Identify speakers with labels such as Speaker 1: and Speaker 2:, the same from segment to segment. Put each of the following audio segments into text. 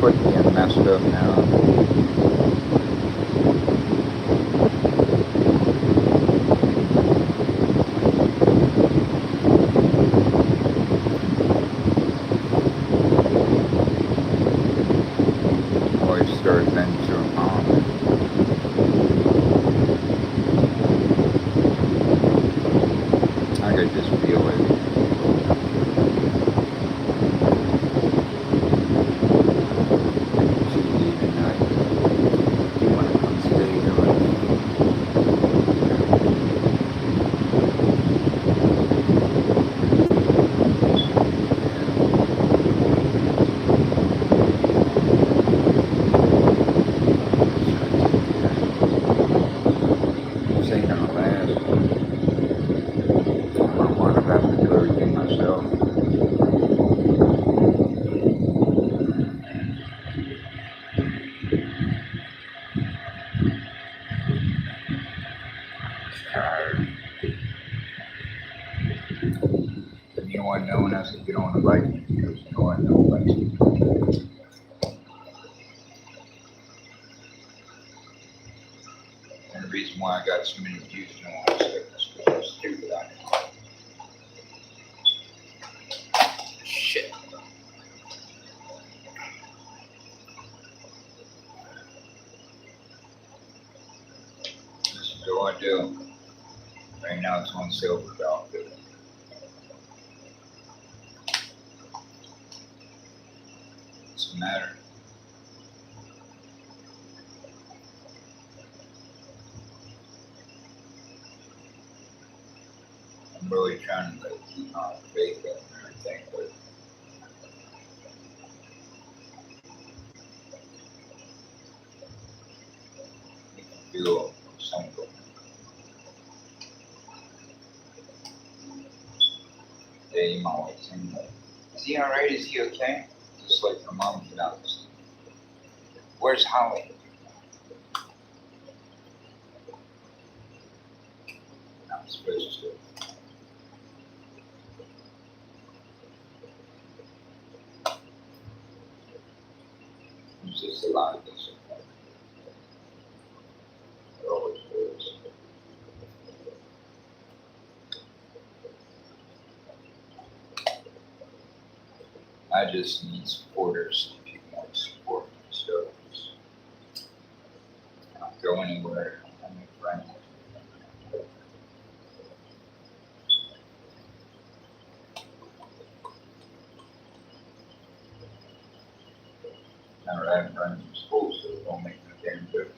Speaker 1: quit getting messed up now. Always start things to a mom. I could just feel it. She's leaving. Do you want to come stay here with me? Saying how fast. I want to have to do everything myself. It's tired. And you want no one else to get on the bike because no one knows bikes. And the reason why I got so many views on all this is because I'm stupid. I know. Shit. This is what I do. Right now it's on sale for about $50. What's the matter? I'm really trying to keep my faith up and everything, but you can feel something. Yeah, you might like him, but is he alright? Is he okay? Just like my mom get out. Where's Holly? I'm supposed to. There's just a lot of this. There always is. I just need supporters. People want to support me, so I'll go anywhere. I make friends. Never had friends in school, so it don't make no damn difference.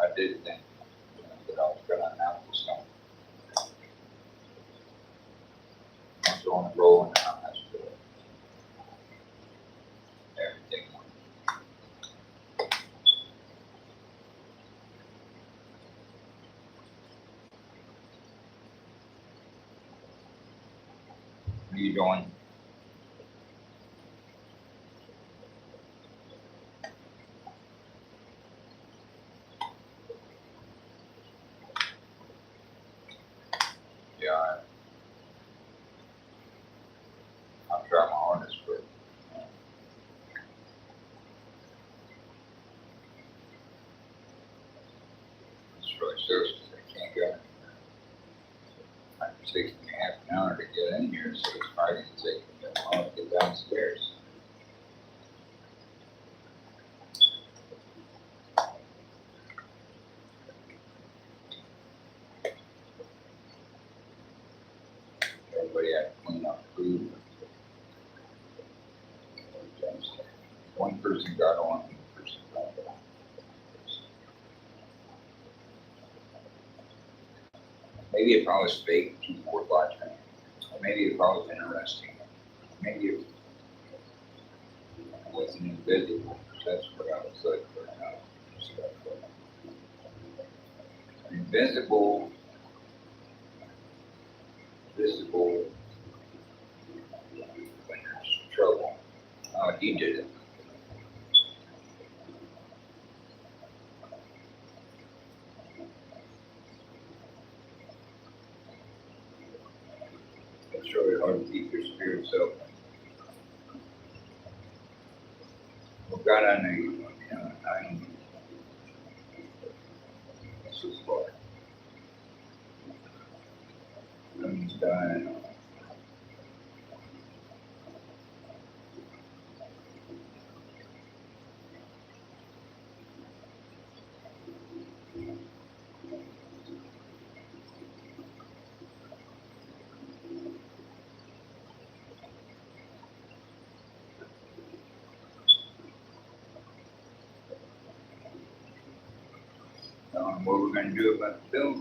Speaker 1: I did think that I was gonna announce this song. I was on a roll now. That's good. Everything. What are you doing? Yeah, I'll try my hardest, but it's really serious because I can't go. It takes me half an hour to get in here, so it's probably gonna take me a while to get downstairs. Everybody had to clean up food. One person got on, one person got on. Maybe if I was fake keyboard watching, or maybe if I was interesting, maybe if I wasn't invisible, that's what I was like for now. Invisible visible when there's trouble. Oh, he did it. It's really hard to keep your spirits open. We've got on I'm this is far. I'm dying. What we're gonna do about the bill?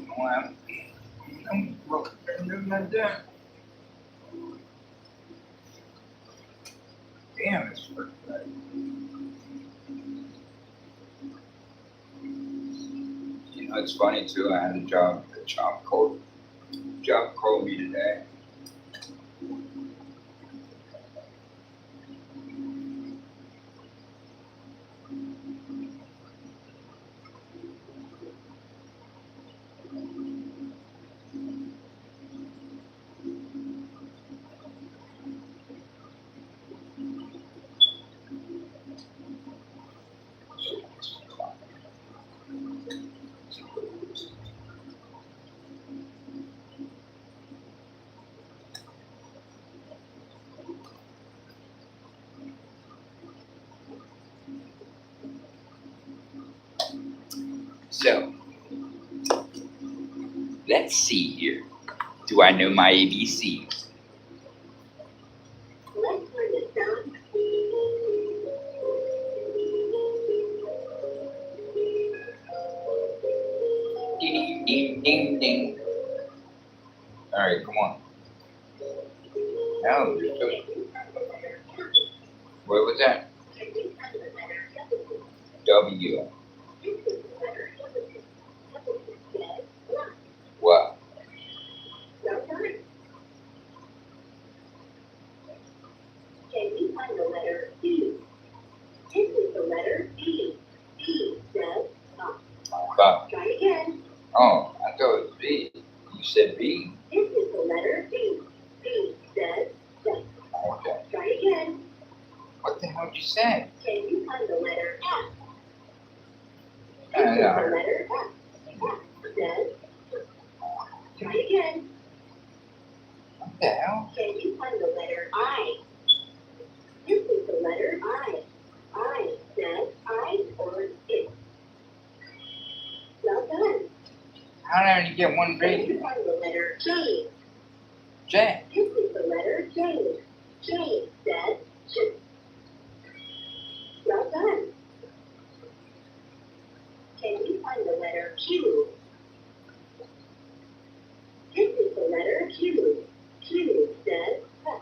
Speaker 1: What we're gonna do about that? Damn, it's for You know, it's funny too. I had a job called me today. So, let's see here. Do I know my ABCs? Ding, ding, ding, ding. All right, come on. No, you're supposed to. What was that? W. What?
Speaker 2: Can you find the letter B? This is the letter B. B says
Speaker 1: But,
Speaker 2: try again.
Speaker 1: oh, I thought it was B. You said B?
Speaker 2: This is the letter B. B says
Speaker 1: Okay.
Speaker 2: try again.
Speaker 1: What the hell did you say?
Speaker 2: Can you find the letter F?
Speaker 1: I
Speaker 2: This is the
Speaker 1: know.
Speaker 2: letter F. F says try again.
Speaker 1: What the hell?
Speaker 2: Can you find the letter I? This is the letter I. I says I or it. Well done.
Speaker 1: How did I only get one
Speaker 2: Can
Speaker 1: B?
Speaker 2: you find the letter J?
Speaker 1: J.
Speaker 2: This is the letter J. J says J. Well done. Can you find the letter Q? This is the letter Q. Q says F.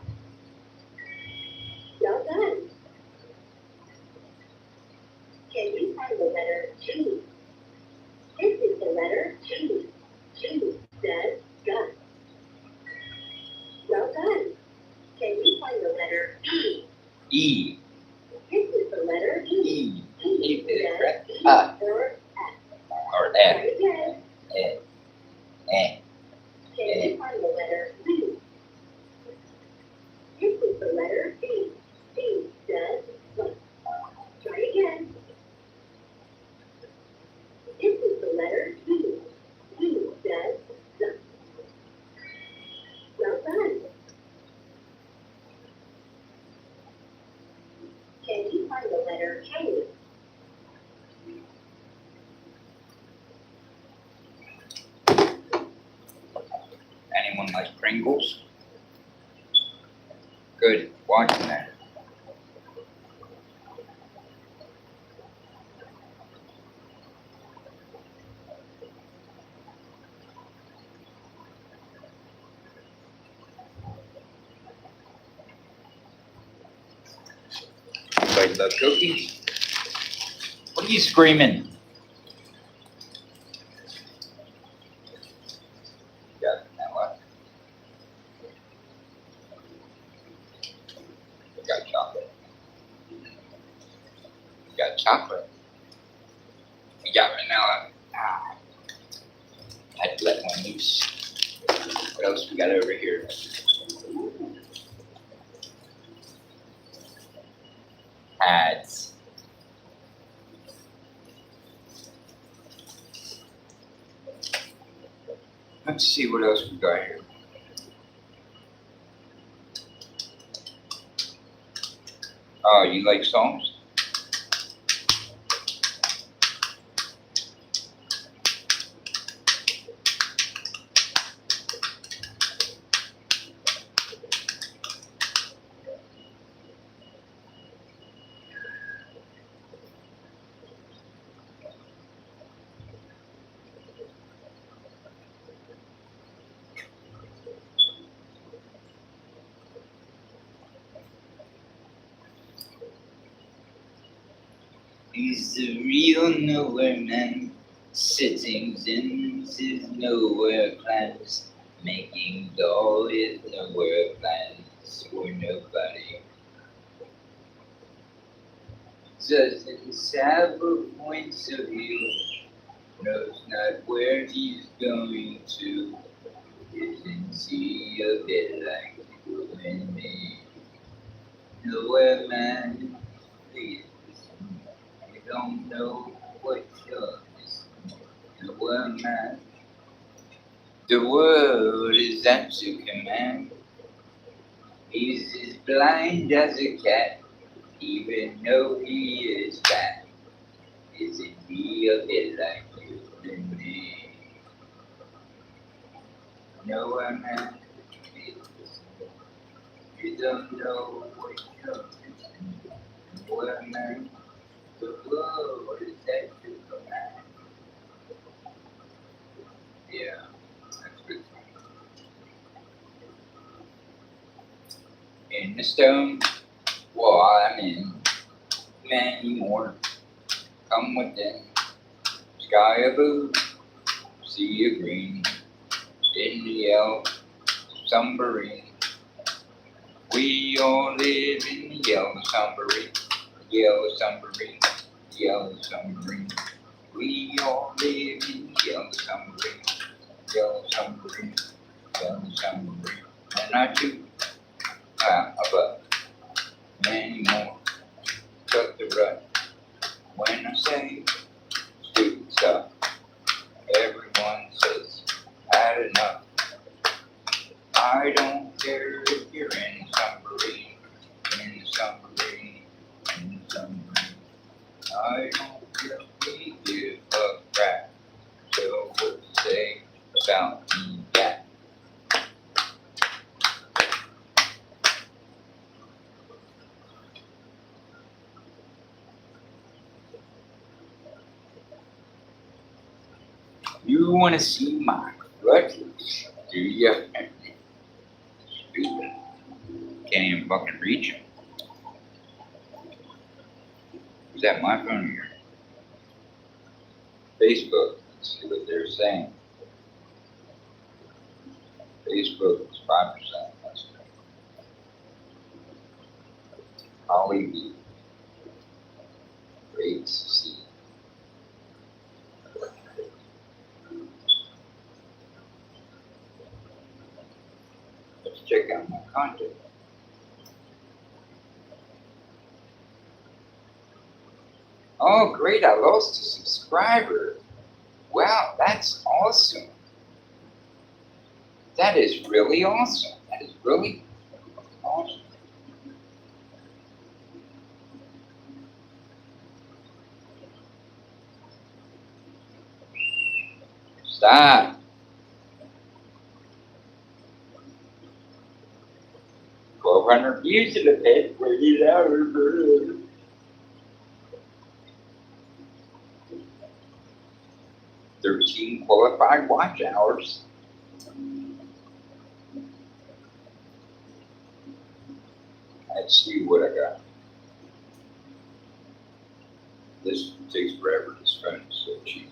Speaker 2: Well done. Can you find the letter G? This is the letter G. G says gun. Well done. Can you find the letter E?
Speaker 1: E.
Speaker 2: This is the letter E.
Speaker 1: E. E
Speaker 2: says
Speaker 1: is correct.
Speaker 2: E
Speaker 1: Or
Speaker 2: or F.
Speaker 1: F.
Speaker 2: Try again.
Speaker 1: E. E.
Speaker 2: Can you find the letter B? This is the letter B. B says what? Try again. This is the letter B. B says the. Well done. Can you find the letter K?
Speaker 1: Anyone like Pringles? Good. Watching that. Anybody love cookies? What are you screaming? Yeah, now what? chocolate. We got vanilla. Had to let one loose. What else we got over here? Ads. Let's see what else we got here. Oh, you like songs? He's the real nowhere man, sitting in his nowhere plans, making all his nowhere plans for nobody. Doesn't have a point of view, knows not where he's going to. Isn't he a bit like you and me? Nowhere man, please. You don't know what you're missing. Nowhere man. The world is at your command. He's as blind as a cat, even though he is fat. Isn't he a bit like you and me? Nowhere man. You don't know what you're missing. Nowhere man. The world is at your command. Yeah, that's good. In the stone wall, I'm in. Many more come within. Sky of blue, sea of green. In the yellow submarine. We all live in the yellow submarine. Yellow submarine. Yellow submarine. We all live in the yellow submarine. Yellow submarine. Yellow submarine. And I too above. Many more cut the rut. When I say stupid stuff, everyone says had enough. I don't care if you're in the submarine, in the submarine, in the submarine. I don't really give a crap. So what to say about me that? You want to see my crutches, do you? Stupid. Can't even fucking reach them. Is that my phone or your Facebook? Let's see what they're saying. Facebook is 5%. That's good. Hollywood. Great to see. Let's check out my content. Oh, great, I lost a subscriber. Wow, that's awesome. That is really awesome. That is really awesome. Stop. 1,200 views in the past 48 hours. 13 qualified watch hours. Let's see what I got. This takes forever. This phone is so cheap.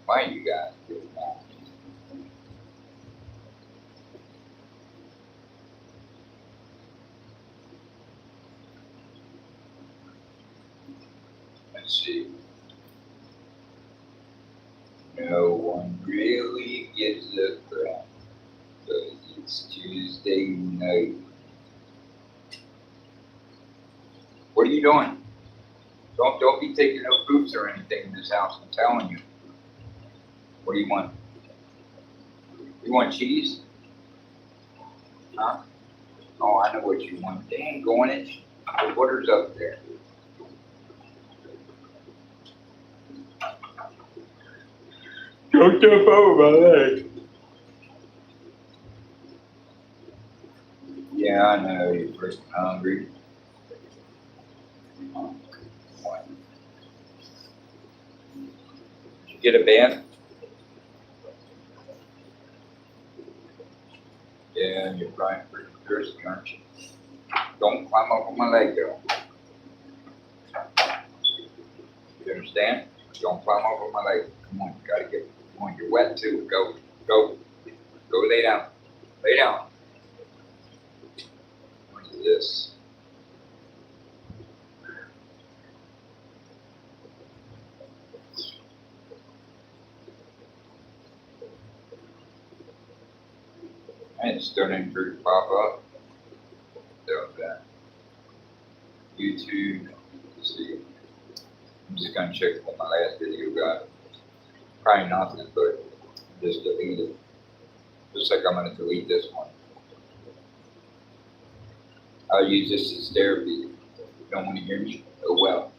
Speaker 1: Why you guys doing that? Let's see. No one really gives a crap, because it's Tuesday night. What are you doing? Don't be taking no poops or anything in this house, I'm telling you. What do you want? You want cheese? Huh? Oh, I know what you want. Dang, go in it. The water's up there. Don't jump over my leg. Yeah, I know, you're freaking hungry. Oh, come on. Did you get a bath? Yeah, you're probably pretty thirsty, aren't you? Don't climb up on my leg, though. You understand? Don't climb up on my leg. Come on, you gotta get, come on, you're wet too. Go, go, go lay down. Lay down. What is this? And it's starting to pop up. So that YouTube, let's see. I'm just gonna check what my last video got. Probably nothing, but just delete it. Looks like I'm gonna delete this one. I'll use this as therapy. You don't want to hear me? Oh well.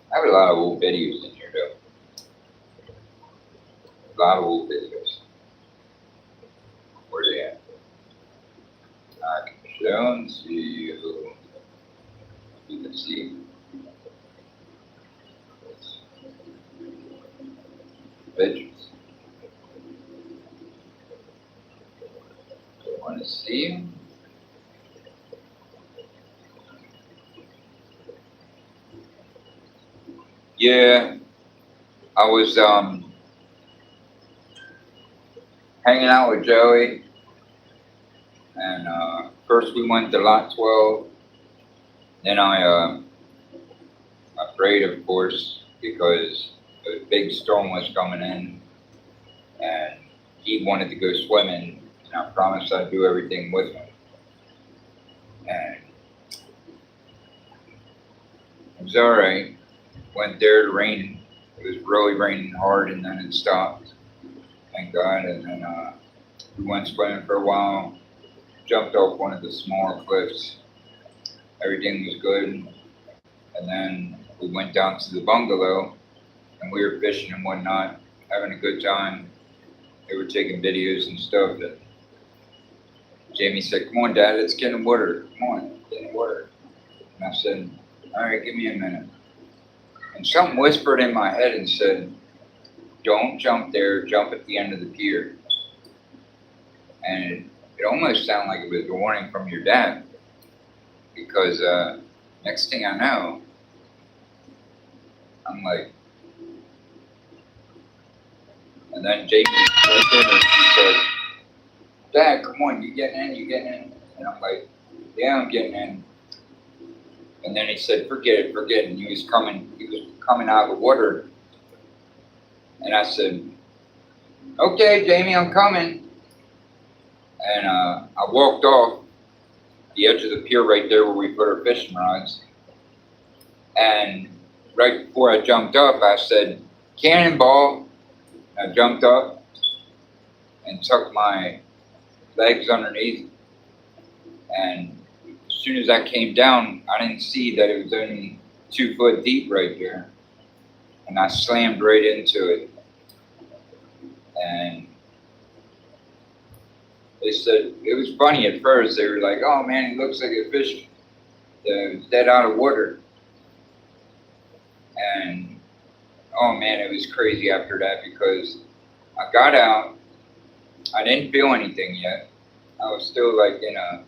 Speaker 1: I have a lot of old videos in here, though. A lot of old videos. Where they at? I can show and see. You can see. Pictures. You want to see them? Yeah, I was hanging out with Joey, and first we went to Lot 12. Then I prayed, of course, because a big storm was coming in, and he wanted to go swimming, and I promised I'd do everything with him. And it was all right. Went there to rain. It was really raining hard, and then it stopped. Thank God. And then we went swimming for a while. Jumped off one of the smaller cliffs. Everything was good. And then we went down to the bungalow, and we were fishing and whatnot, having a good time. They were taking videos and stuff. And Jamie said, "Come on, Dad, let's get in the water. Come on, get in the water." And I said, "All right, give me a minute." And something whispered in my head and said, "Don't jump there, jump at the end of the pier." And it almost sounded like it was a warning from your dad, because next thing I know, I'm like, and then Jamie looked in and she said, "Dad, come on, you getting in, you getting in?" And I'm like, "Yeah, I'm getting in." And then he said, forget it. And he was coming out of the water. And I said, "Okay, Jamie, I'm coming." And I walked off the edge of the pier right there where we put our fishing rods. And right before I jumped up, I said, "Cannonball." And I jumped up and tucked my legs underneath. And as soon as I came down, I didn't see that it was only 2 foot deep right there. And I slammed right into it. And They said, it was funny at first. They were like, oh man, he looks like a fish that's dead out of water. And oh man, it was crazy after that because I got out. I didn't feel anything yet. I was still like in a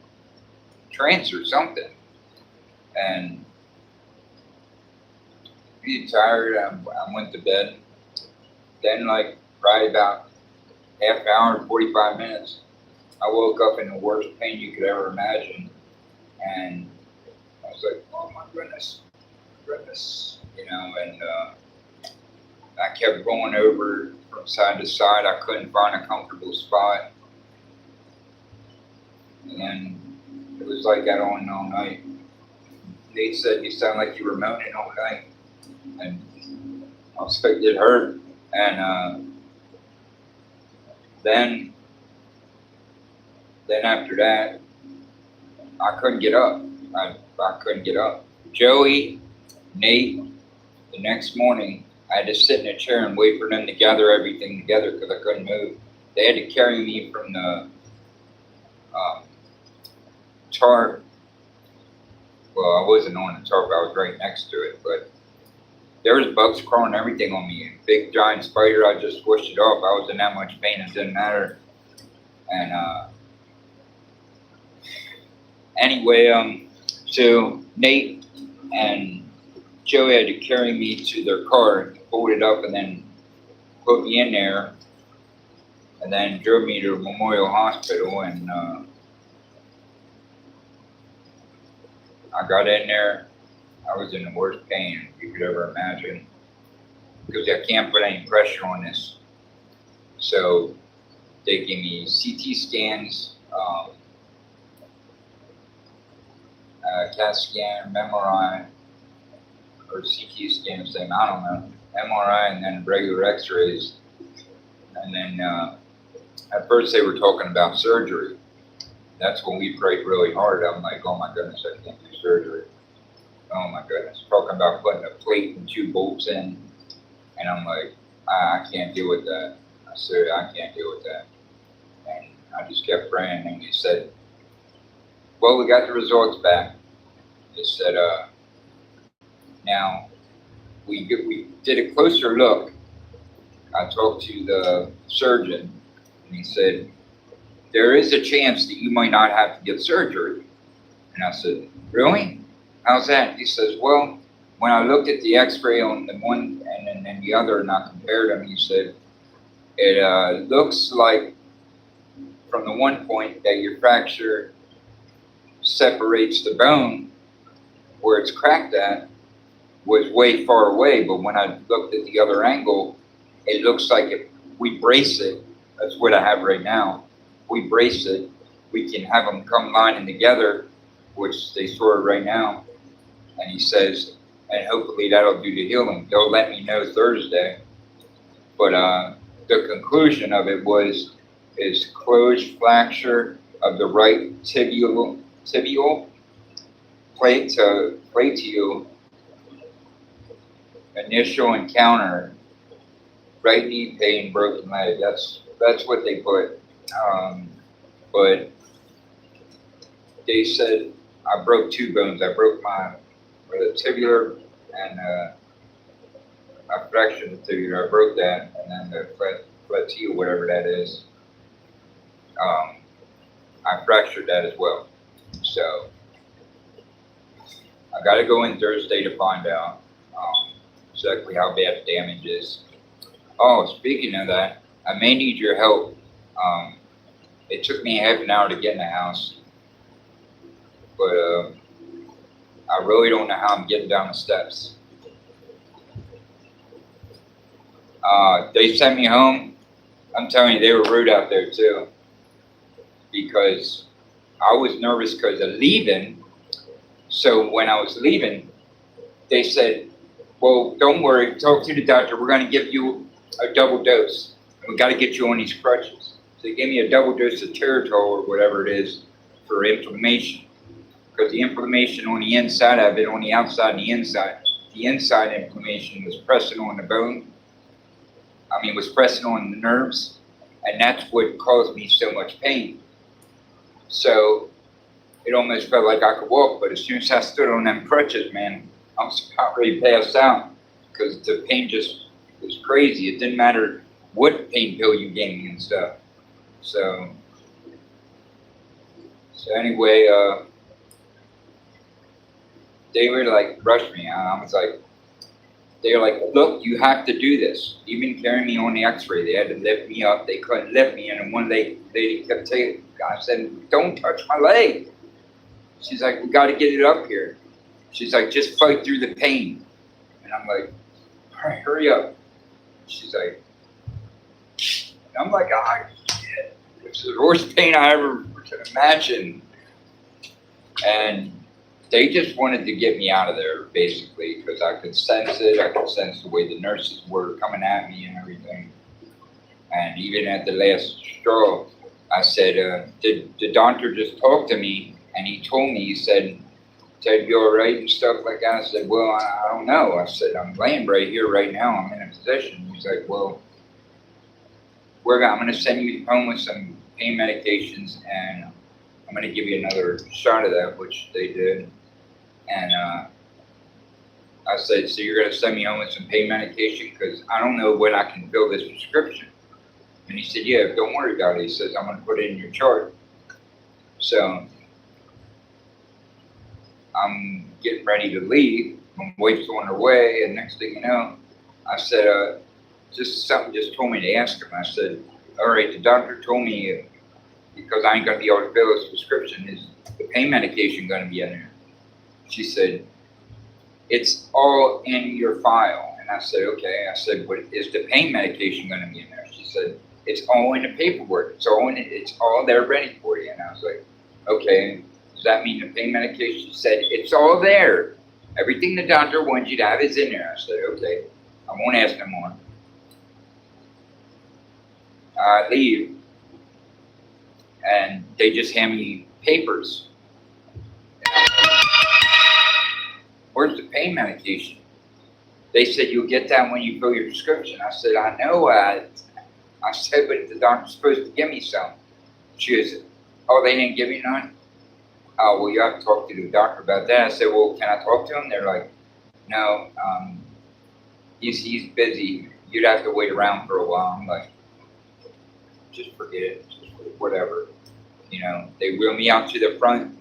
Speaker 1: trance or something. And being tired, I went to bed. Then like right about half hour, 45 minutes, I woke up in the worst pain you could ever imagine. And I was like, oh my goodness, you know, and I kept going over from side to side. I couldn't find a comfortable spot. And then it was like that on all night. Nate said, you sound like you were moaning all night. And I was like, it hurt. And then after that, I couldn't get up. I couldn't get up. Joey, Nate, the next morning, I had to sit in a chair and wait for them to gather everything together because I couldn't move. They had to carry me from the tarp. Well, I wasn't on the tarp, I was right next to it, but there was bugs crawling everything on me. A big giant spider, I just pushed it off. I was in that much pain, it didn't matter. And anyway, so Nate and Joey had to carry me to their car, pulled it up, and then put me in there, and then drove me to Memorial Hospital. And I got in there. I was in the worst pain you could ever imagine because I can't put any pressure on this. So they gave me CT scans, CAT scan, MRI, or CT scan, same, I don't know, MRI, and then regular x-rays. And then at first they were talking about surgery. That's when we prayed really hard. I'm like, oh my goodness, I can't do surgery. Oh my goodness, talking about putting a plate and 2 bolts in. And I'm like, I can't deal with that. I said, I can't deal with that. And I just kept praying, and they said, well, we got the results back. They said, now we did a closer look. I talked to the surgeon, and he said, there is a chance that you might not have to get surgery. And I said, really? How's that? He says, well, when I looked at the x-ray on the one and then the other, and I compared them, he said, it looks like from the one point that your fracture separates the bone where it's cracked at was way far away. But when I looked at the other angle, it looks like if we brace it, that's what I have right now. We brace it, we can have them come lining together, which they sort of right now. And he says, and hopefully that'll do the healing. They'll let me know Thursday. But the conclusion of it is closed fracture of the right tibial plateal initial encounter, right knee pain, broken leg. That's what they put. But they said I broke 2 bones. I broke the tibular, and I fractured the tibular. I broke that, and then the plateal, whatever that is, I fractured that as well. So I got to go in Thursday to find out exactly how bad the damage is. Oh, speaking of that, I may need your help. It took me half an hour to get in the house, but I really don't know how I'm getting down the steps. They sent me home. I'm telling you, they were rude out there too, because I was nervous because of leaving. So when I was leaving, they said, well, don't worry, talk to the doctor. We're going to give you a double dose. We got to get you on these crutches. So they gave me a double dose of Teratol or whatever it is for inflammation. Because the inflammation on the inside, I've been on the outside and the inside. The inside inflammation was pressing on the bone. Was pressing on the nerves. And that's what caused me so much pain. So it almost felt like I could walk, but as soon as I stood on them crutches, man, I was about ready to pass out because the pain just was crazy. It didn't matter what pain pill you gave me and stuff. So anyway, they were like rushed me. I was like, they were like, look, you have to do this. Even carrying me on the X-ray, they had to lift me up. They couldn't lift me, and one lady kept saying, I said, don't touch my leg. She's like, we got to get it up here. She's like, just fight through the pain. And I'm like, all right, hurry up. She's like, I'm like, ah, shit. It's the worst pain I ever could imagine. And they just wanted to get me out of there, basically, because I could sense it. I could sense the way the nurses were coming at me and everything. And even at the last straw, I said, did the doctor just talk to me? And he told me, he said, Ted, you all right and stuff like that? I said, well, I don't know. I said, I'm laying right here right now. I'm in a position. He's like, well, I'm going to send you home with some pain medications, and I'm going to give you another shot of that, which they did. And I said, so you're going to send me home with some pain medication? Because I don't know when I can fill this prescription. And he said, yeah, don't worry about it. He says, I'm going to put it in your chart. So I'm getting ready to leave. My wife's on her way, and next thing you know, I said, something just told me to ask him. I said, all right, the doctor told me because I ain't going to be able to fill this prescription, is the pain medication going to be in there? She said, it's all in your file. And I said, okay. I said, but is the pain medication going to be in there? She said, it's all in the paperwork. It's all there ready for you. And I was like, okay, does that mean the pain medication? She said, it's all there. Everything the doctor wants you to have is in there. I said, okay, I won't ask no more. I leave, and they just hand me papers. Where's the pain medication? They said, you'll get that when you fill your prescription. I said, I know. I said, but the doctor's supposed to give me some. She goes, oh, they didn't give you none? Oh, well, you have to talk to the doctor about that. I said, well, can I talk to him? They're like, no, he's busy. You'd have to wait around for a while. I'm like, just forget it. Whatever. You know, they wheeled me out to the front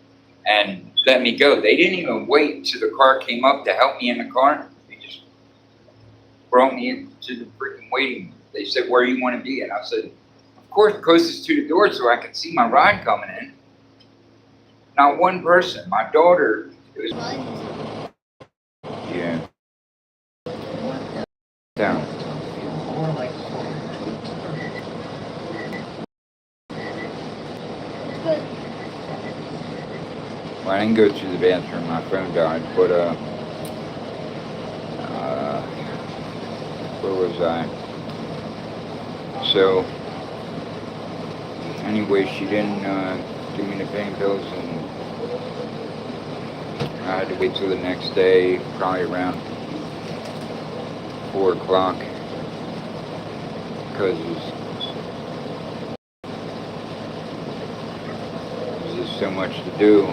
Speaker 1: and let me go. They didn't even wait till the car came up to help me in the car. They just brought me into the freaking waiting room. They said, where do you want to be? And I said, of course, closest to the door so I could see my ride coming in. Not one person. My daughter, it was... Yeah. Down. Well, I didn't go to the bathroom. My phone died, but where was I? So anyway, she didn't give me the pain pills, and I had to wait till the next day, probably around 4 o'clock, because there was just so much to do.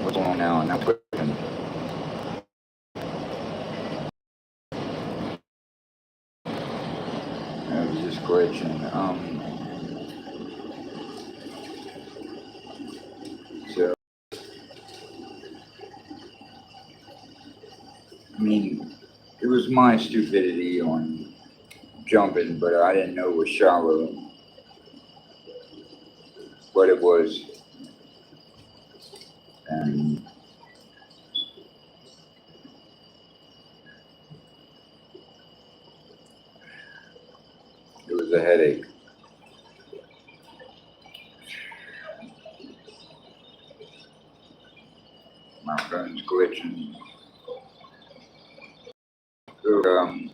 Speaker 1: What's going on now? And I'm pushing. I was just glitching. So, I mean, it was my stupidity on jumping, but I didn't know it was shallow. But it was. And it was a headache. My phone's glitching. So, I'm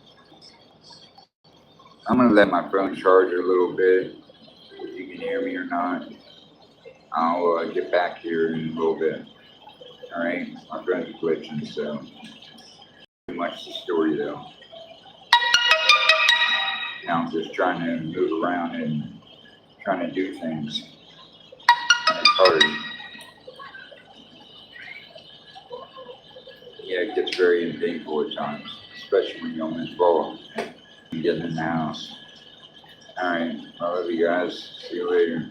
Speaker 1: gonna let my phone charge a little bit, if you can hear me or not. I'll get back here in a little bit. All right, my phone's glitching, so pretty much the story though. I'm just trying to move around and trying to do things. And it's hard. Yeah, it gets very painful at times, especially when you're on this ball and getting in the house. All right, I love you guys. See you later.